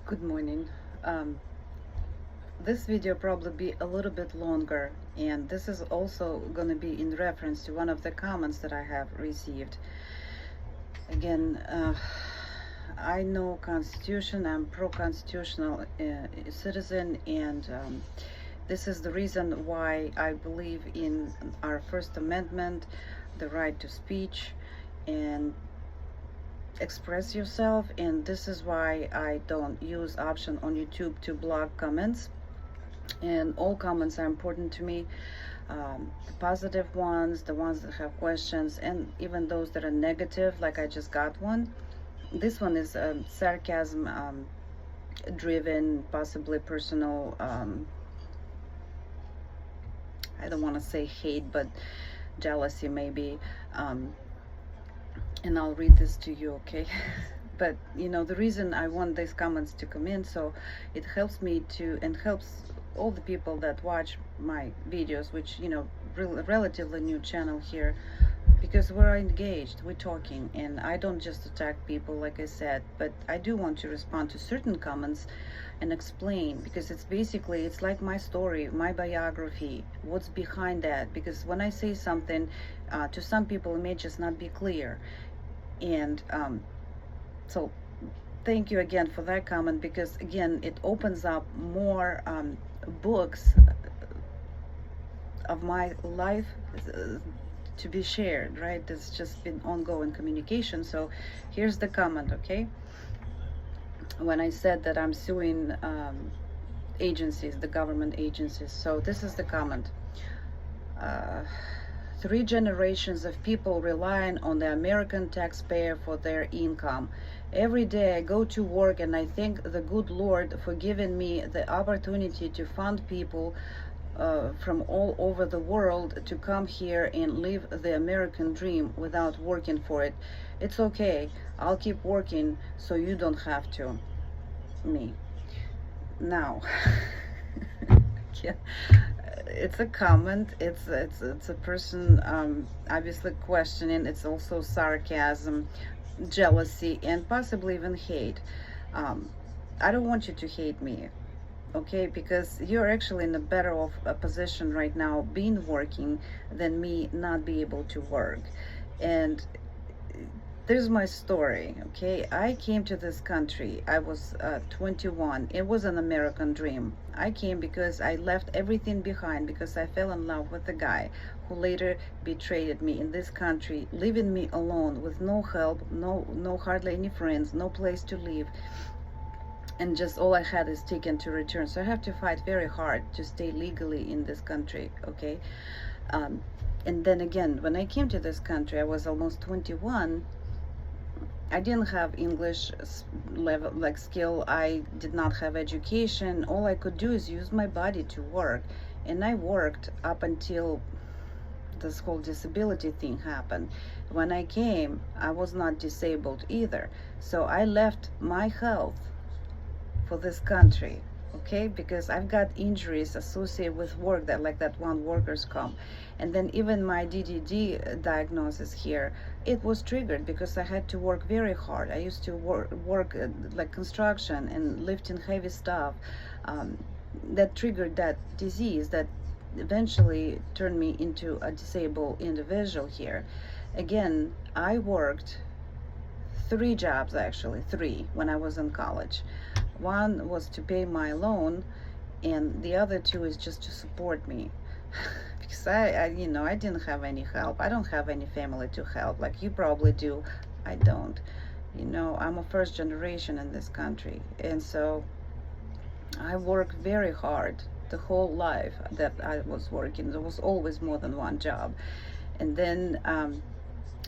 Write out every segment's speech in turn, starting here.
Good morning. This video probably be a little bit longer, and this is also going to be in reference to one of the comments that I have received. Again, I know Constitution. I'm pro-constitutional citizen, and this is the reason why I believe in our First Amendment, the right to speech, and express yourself. And this is why I don't use option on YouTube to block comments, and all comments are important to me. The positive ones, the ones that have questions, and even those that are negative, like I just got one. This one is sarcasm driven, possibly personal, I don't want to say hate, but jealousy maybe. And I'll read this to you, okay? But the reason I want these comments to come in, so it helps me to, and helps all the people that watch my videos, which relatively new channel here, because we're engaged, we're talking, and I don't just attack people, like I said, but I do want to respond to certain comments and explain, because it's like my story, my biography, what's behind that. Because when I say something, to some people it may just not be clear. And so thank you again for that comment, because again it opens up more books of my life to be shared, right? There's just been ongoing communication. So here's the comment, okay? When I said that I'm suing agencies, the government agencies. So this is the comment. 3 generations of people relying on the American taxpayer for their income. Every day I go to work and I thank the good Lord for giving me the opportunity to fund people from all over the world to come here and live the American dream without working for it. It's okay. I'll keep working so you don't have to. Me. Now, yeah, it's a comment. It's a person obviously questioning. It's also sarcasm, jealousy, and possibly even hate. I don't want you to hate me, okay? Because you're actually in a better off position right now being working than me not be able to work. And there's my story, okay? I came to this country. I was 21. It was an American dream. I came because I left everything behind, because I fell in love with a guy who later betrayed me in this country, leaving me alone with no help, no hardly any friends, no place to live, and just all I had is taken to return. So I have to fight very hard to stay legally in this country, okay? And then again, when I came to this country, I was almost 21. I didn't have English level like skill. I did not have education. All I could do is use my body to work, and I worked up until this whole disability thing happened. When I came, I was not disabled either, so I left my health for this country, okay? Because I've got injuries associated with work, that like that one workers comp. And then even my DDD diagnosis here, it was triggered because I had to work very hard. I used to work like construction and lifting heavy stuff. That triggered that disease that eventually turned me into a disabled individual here. Again, I worked 3 jobs, actually 3, when I was in college. One was to pay my loan, and the other 2 is just to support me. Because I didn't have any help. I don't have any family to help like you probably do. I don't. I'm a first generation in this country, and so I worked very hard the whole life that I was working. There was always more than one job. And then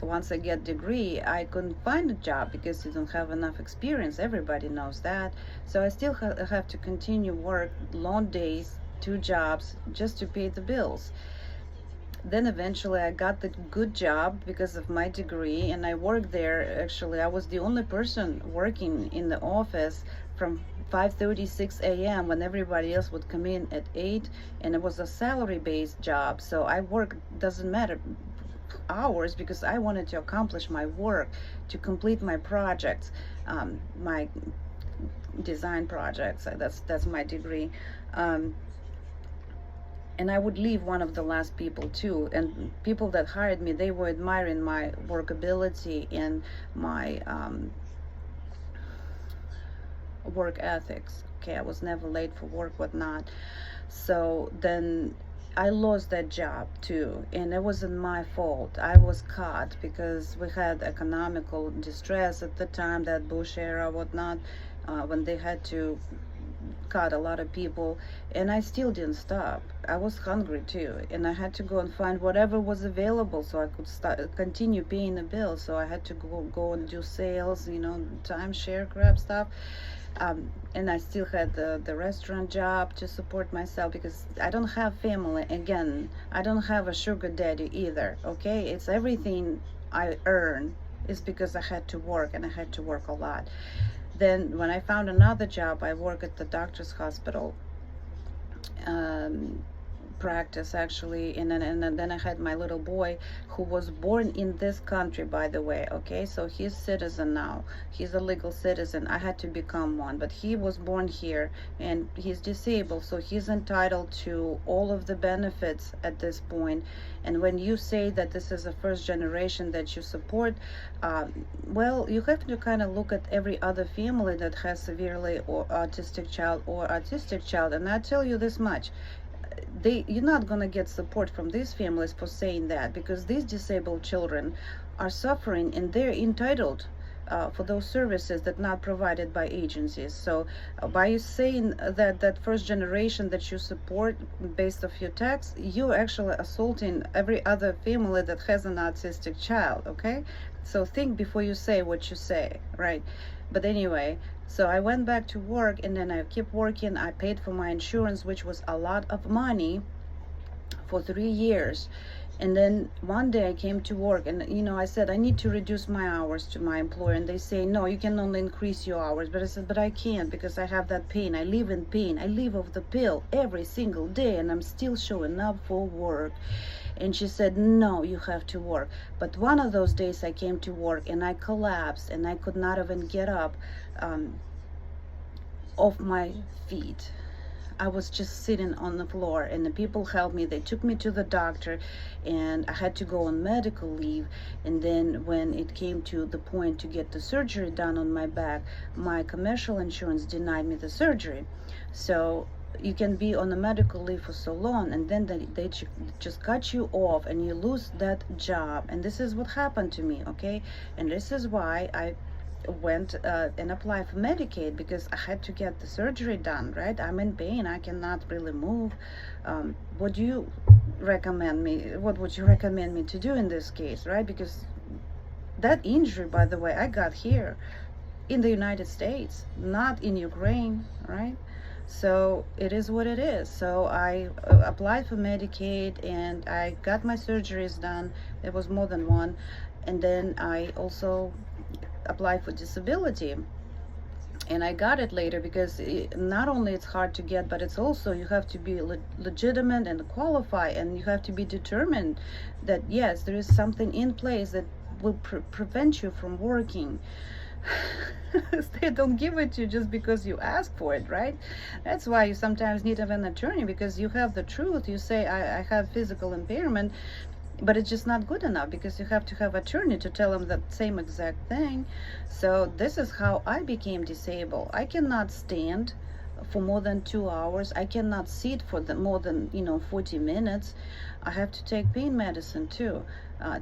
once I get degree, I couldn't find a job because you don't have enough experience. Everybody knows that. So I still have to continue work long days, 2 jobs, just to pay the bills. Then eventually I got the good job because of my degree, and I worked there. Actually, I was the only person working in the office from 5:36 a.m. when everybody else would come in at 8, and it was a salary-based job. So I worked, doesn't matter hours, because I wanted to accomplish my work, to complete my projects, my design projects. That's my degree. Um, and I would leave one of the last people too. And people that hired me, they were admiring my workability and my work ethics. Okay, I was never late for work, whatnot. So then I lost that job too, and it wasn't my fault. I was caught because we had economical distress at the time, that Bush era, whatnot, when they had to cut a lot of people, and I still didn't stop. I was hungry too, and I had to go and find whatever was available so I could continue paying the bill. So I had to go and do sales, timeshare crap stuff. And I still had the restaurant job to support myself because I don't have family. Again, I don't have a sugar daddy either. Okay, it's everything I earn is because I had to work, and I had to work a lot. Then when I found another job, I work at the doctor's hospital practice actually, and then I had my little boy who was born in this country, by the way. Okay, so he's citizen now, he's a legal citizen. I had to become one, but he was born here and he's disabled, so he's entitled to all of the benefits at this point. And when you say that this is a first generation that you support, well, you have to kind of look at every other family that has severely or autistic child, and I tell you this much: you're not going to get support from these families for saying that, because these disabled children are suffering and they're entitled for those services that not provided by agencies. So by you saying that first generation that you support based off your tax, you're actually assaulting every other family that has an autistic child. Okay, so think before you say what you say, right? But anyway, so I went back to work, and then I kept working. I paid for my insurance, which was a lot of money, for 3 years. And then one day I came to work, and I said I need to reduce my hours to my employer, and they say no, you can only increase your hours. But I said, but I can't, because I have that pain. I live in pain. I live off the pill every single day, and I'm still showing up for work. And she said, no, you have to work. But one of those days I came to work and I collapsed, and I could not even get up off my feet. I was just sitting on the floor, and the people helped me. They took me to the doctor, and I had to go on medical leave. And then when it came to the point to get the surgery done on my back, my commercial insurance denied me the surgery. So you can be on a medical leave for so long, and then they just cut you off, and you lose that job. And this is what happened to me. Okay, and this is why I went and applied for Medicaid, because I had to get the surgery done, right? I'm in pain. I cannot really move. What do you recommend me? What would you recommend me to do in this case, right? Because that injury, by the way, I got here in the United States, not in Ukraine, right? So it is what it is. So I applied for Medicaid, and I got my surgeries done. There was more than one. And then I also applied for disability, and I got it later, because not only it's hard to get, but it's also you have to be legitimate and qualify, and you have to be determined that yes, there is something in place that will prevent you from working. They don't give it to you just because you ask for it, right? That's why you sometimes need to have an attorney, because you have the truth. You say I have physical impairment, but it's just not good enough, because you have to have an attorney to tell them the same exact thing. So this is how I became disabled. I cannot stand for more than 2 hours. I cannot sit for more than 40 minutes. I have to take pain medicine too,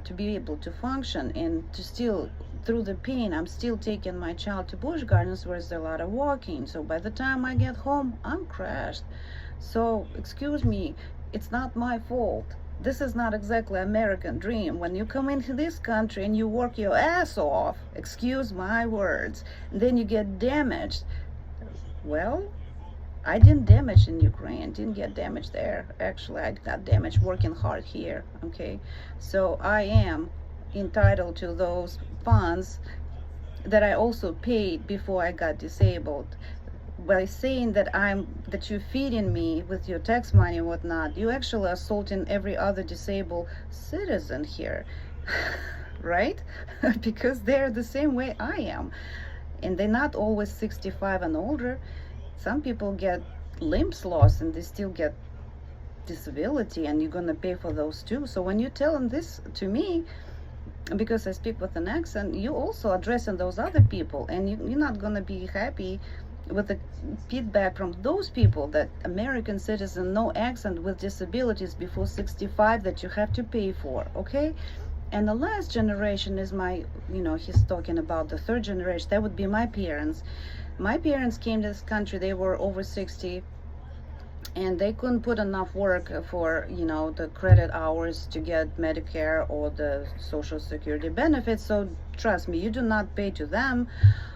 to be able to function, and to still, through the pain, I'm still taking my child to Busch Gardens, where there's a lot of walking. So by the time I get home, I'm crashed. So excuse me, it's not my fault. This is not exactly American dream. When you come into this country and you work your ass off, excuse my words, and then you get damaged. Well, I didn't damage in Ukraine, didn't get damaged there. Actually, I got damaged working hard here, okay? So I am entitled to those funds that I also paid before I got disabled. By saying that you're feeding me with your tax money and whatnot, you actually assaulting every other disabled citizen here, right? Because they're the same way I am. And they're not always 65 and older. Some people get limbs lost and they still get disability, and you're gonna pay for those too. So when you tell them this to me, because I speak with an accent, you also addressing those other people, and you're not gonna be happy with the feedback from those people that American citizen, no accent, with disabilities before 65 that you have to pay for, okay? And the last generation is my, he's talking about the third generation. That would be my parents. My parents came to this country, they were over 60, and they couldn't put enough work for, the credit hours to get Medicare or the Social Security benefits. So trust me, you do not pay to them.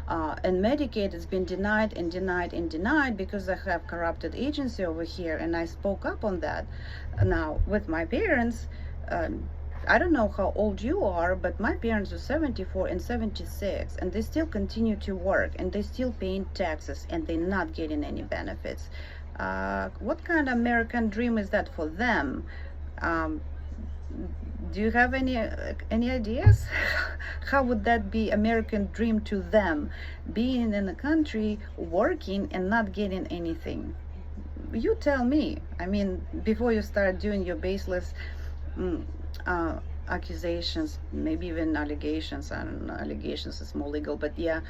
And Medicaid has been denied and denied and denied because I have corrupted agency over here, and I spoke up on that. Now, with my parents, I don't know how old you are, but my parents are 74 and 76, and they still continue to work, and they still paying taxes, and they're not getting any benefits. What kind of American dream is that for them? Do you have any ideas? How would that be American dream to them, being in a country, working and not getting anything? You tell me. I mean, before you start doing your baseless accusations, maybe even allegations. I don't know, allegations is more legal, but yeah.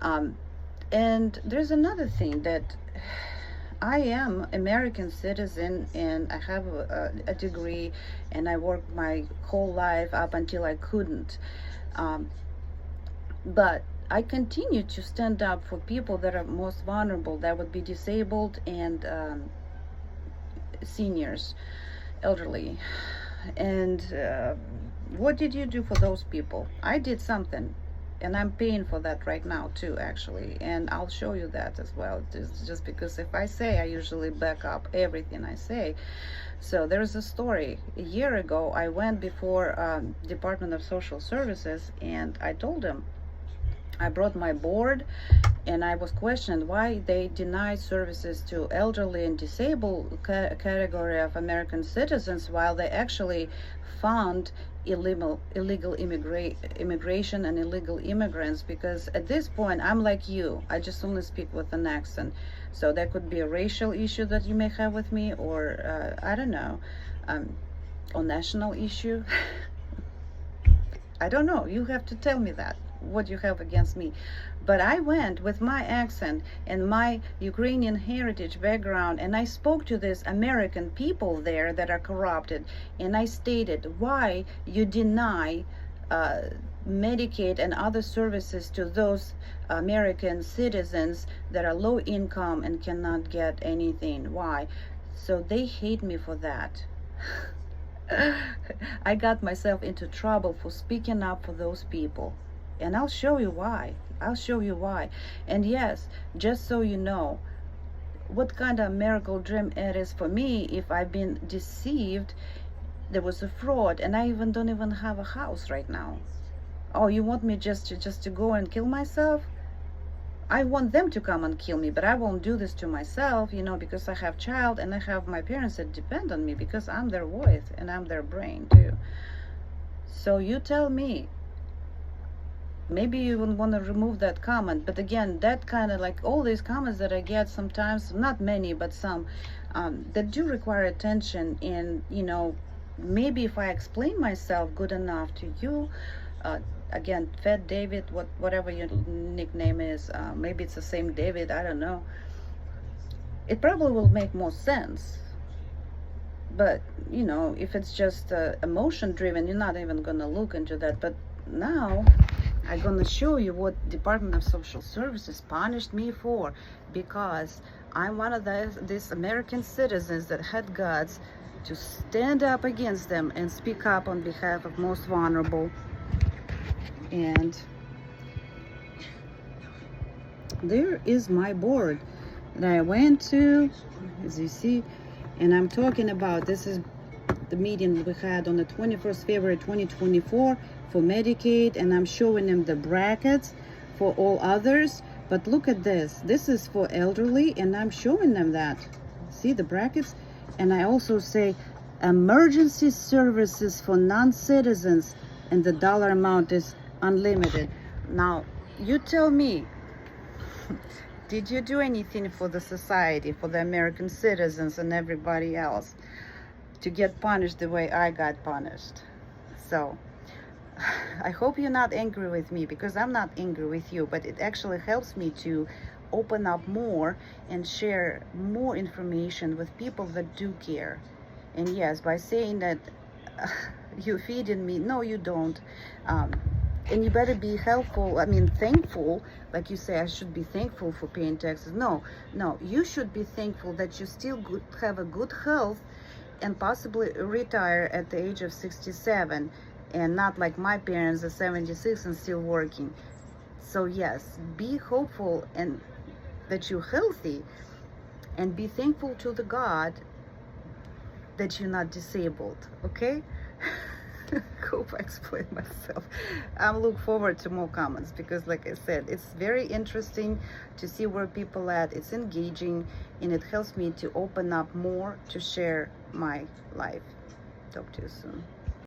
And there's another thing, that I am American citizen, and I have a degree, and I worked my whole life up until I couldn't. But I continue to stand up for people that are most vulnerable, that would be disabled and seniors, elderly. And what did you do for those people? I did something. And I'm paying for that right now too, actually, and I'll show you that as well. Just because if I say, I usually back up everything I say. So there's a story. A year ago, I went before Department of Social Services, and I told them, I brought my board, and I was questioned why they deny services to elderly and disabled category of American citizens, while they actually fund illegal immigration and illegal immigrants. Because at this point, I'm like you, I just only speak with an accent. So that could be a racial issue that you may have with me, or I don't know, or national issue. I don't know, you have to tell me that, what you have against me. But I went with my accent and my Ukrainian heritage background, and I spoke to these American people there that are corrupted, and I stated why you deny Medicaid and other services to those American citizens that are low income and cannot get anything. Why? So they hate me for that. I got myself into trouble for speaking up for those people, and I'll show you why. I'll show you why. And yes, just so you know what kind of miracle dream it is for me, if I've been deceived, there was a fraud, and I don't even have a house right now. Oh, you want me just to go and kill myself? I want them to come and kill me, but I won't do this to myself, because I have child, and I have my parents that depend on me, because I'm their voice and I'm their brain too. So you tell me. Maybe you would want to remove that comment, but again, that kind of like all these comments that I get sometimes, not many, but some, that do require attention. And maybe if I explain myself good enough to you, again, Fat David, whatever your nickname is, maybe it's the same David, I don't know, it probably will make more sense. But if it's just emotion driven, you're not even gonna look into that. But now I'm gonna show you what Department of Social Services punished me for, because I'm one of these American citizens that had guts to stand up against them and speak up on behalf of most vulnerable. And there is my board that I went to, as you see, and I'm talking about, this is the meeting we had on the 21st February 2024 for Medicaid, and I'm showing them the brackets for all others. But look at this, this is for elderly, and I'm showing them that. See the brackets? And I also say emergency services for non-citizens, and the dollar amount is unlimited. Now you tell me, Did you do anything for the society, for the American citizens and everybody else to get punished the way I got punished? So I hope you're not angry with me, because I'm not angry with you, but it actually helps me to open up more and share more information with people that do care. And yes, by saying that you're feeding me, no, you don't. And you better be helpful, I mean, thankful. Like you say, I should be thankful for paying taxes. No, you should be thankful that you still have a good health and possibly retire at the age of 67, and not like my parents are 76 and still working. So yes, be hopeful and that you're healthy, and be thankful to the God that you're not disabled, okay? Hope I explained myself. I look forward to more comments, because like I said, it's very interesting to see where people at. It's engaging, and it helps me to open up more to share my life. Talk to you soon.